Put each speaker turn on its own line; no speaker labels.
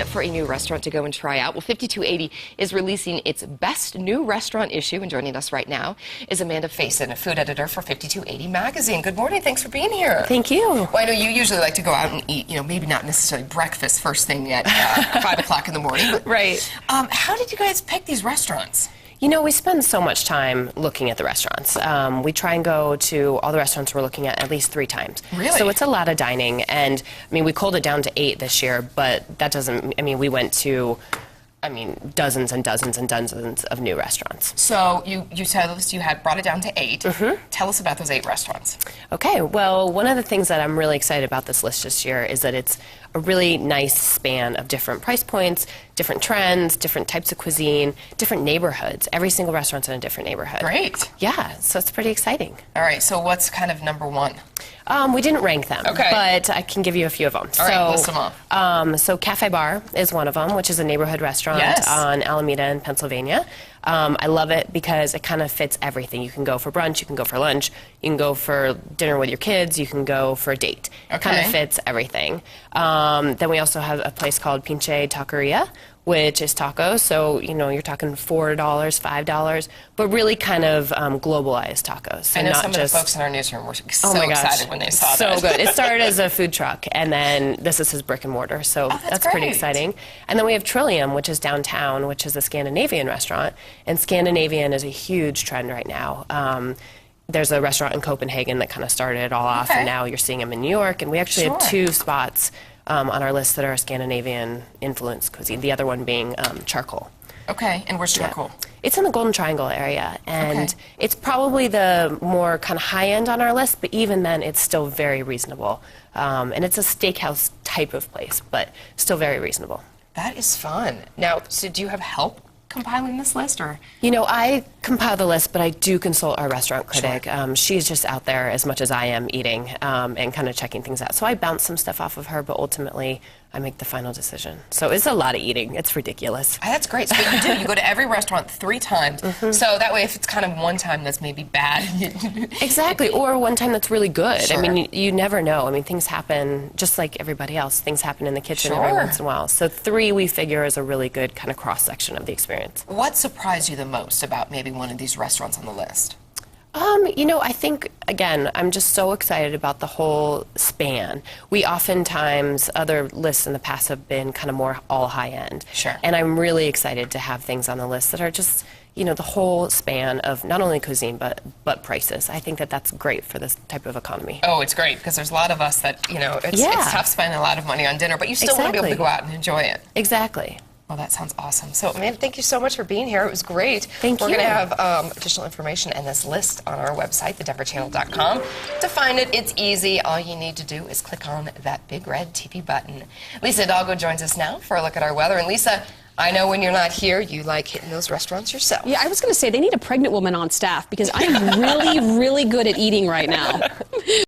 For a new restaurant to go and try out. Well, 5280 is releasing its best new restaurant issue, and joining us right now is Amanda Faison, a food editor for 5280 magazine. Good morning. Thanks for being here.
Thank you.
Well, I know you usually like to go out and eat, maybe not necessarily breakfast first thing at 5 o'clock in the morning. But,
right.
How did you guys pick these restaurants?
We spend so much time looking at the restaurants. We try and go to all the restaurants we're looking at least 3 times.
Really?
So it's a lot of dining, and we culled it down to 8 this year, but that doesn't, we went to, dozens and dozens and dozens of new restaurants.
So you said you had brought it down to 8.
Mm-hmm.
Tell us about those 8 restaurants.
Okay, well, one of the things that I'm really excited about this list this year is that it's a really nice span of different price points, different trends, different types of cuisine, different neighborhoods. Every single restaurant's in a different neighborhood.
Great.
Yeah, so it's pretty exciting.
All right, so what's kind of number 1?
We didn't rank them,
okay,
but I can give you a few of them.
All right, list them off.
So Cafe Bar is one of them, which is a neighborhood restaurant on Alameda in Pennsylvania. I love it because it kind of fits everything. You can go for brunch, you can go for lunch, you can go for dinner with your kids, you can go for a date.
Okay.
It kind of fits everything. Then we also have a place called Pinche Taqueria, which is tacos. So, you're talking $4, $5, but really kind of globalized tacos. So
I know
not
some
just,
of the folks in our newsroom were so
my gosh,
excited when they saw
that.
that.
So good. It started as a food truck, and then this is his brick and mortar. So that's pretty exciting. And then we have Trillium, which is downtown, which is a Scandinavian restaurant. And Scandinavian is a huge trend right now. There's a restaurant in Copenhagen that kind of started it all off, and now you're seeing them in New York. And we actually have 2 spots on our list that are Scandinavian influenced cuisine, the other one being charcoal.
Okay, and where's charcoal?
Yeah. It's in the Golden Triangle area, and it's probably the more kind of high end on our list, but even then it's still very reasonable. And it's a steakhouse type of place, but still very reasonable.
That is fun. Now, so do you have help compiling this list, or?
I compile the list, but I do consult our restaurant critic. Sure. She's just out there as much as I am eating and kind of checking things out. So I bounce some stuff off of her, but ultimately I make the final decision. So it's a lot of eating. It's ridiculous.
That's great. So what you do, you go to every restaurant 3 times. So that way, if it's kind of one time that's maybe bad.
Exactly, or one time that's really good.
Sure.
You never know. Things happen just like everybody else. Things happen in the kitchen every once in a while. So 3 we figure is a really good kind of cross-section of the experience.
What surprised you the most about maybe one of these restaurants on the list?
I think, again, I'm just so excited about the whole span. We oftentimes, other lists in the past have been kind of more all high-end.
Sure.
And I'm really excited to have things on the list that are just, the whole span of not only cuisine, but prices. I think that that's great for this type of economy.
Oh, it's great, because there's a lot of us that, it's tough spending a lot of money on dinner, but you still want to be able to go out and enjoy it.
Exactly.
Well, that sounds awesome. So, Amanda, thank you so much for being here. It was great.
Thank you.
We're going to have additional information and this list on our website, thedenverchannel.com. To find it, it's easy. All you need to do is click on that big red TV button. Lisa Hidalgo joins us now for a look at our weather. And Lisa, I know when you're not here, you like hitting those restaurants yourself.
Yeah, I was going to say they need a pregnant woman on staff because I am really, really good at eating right now.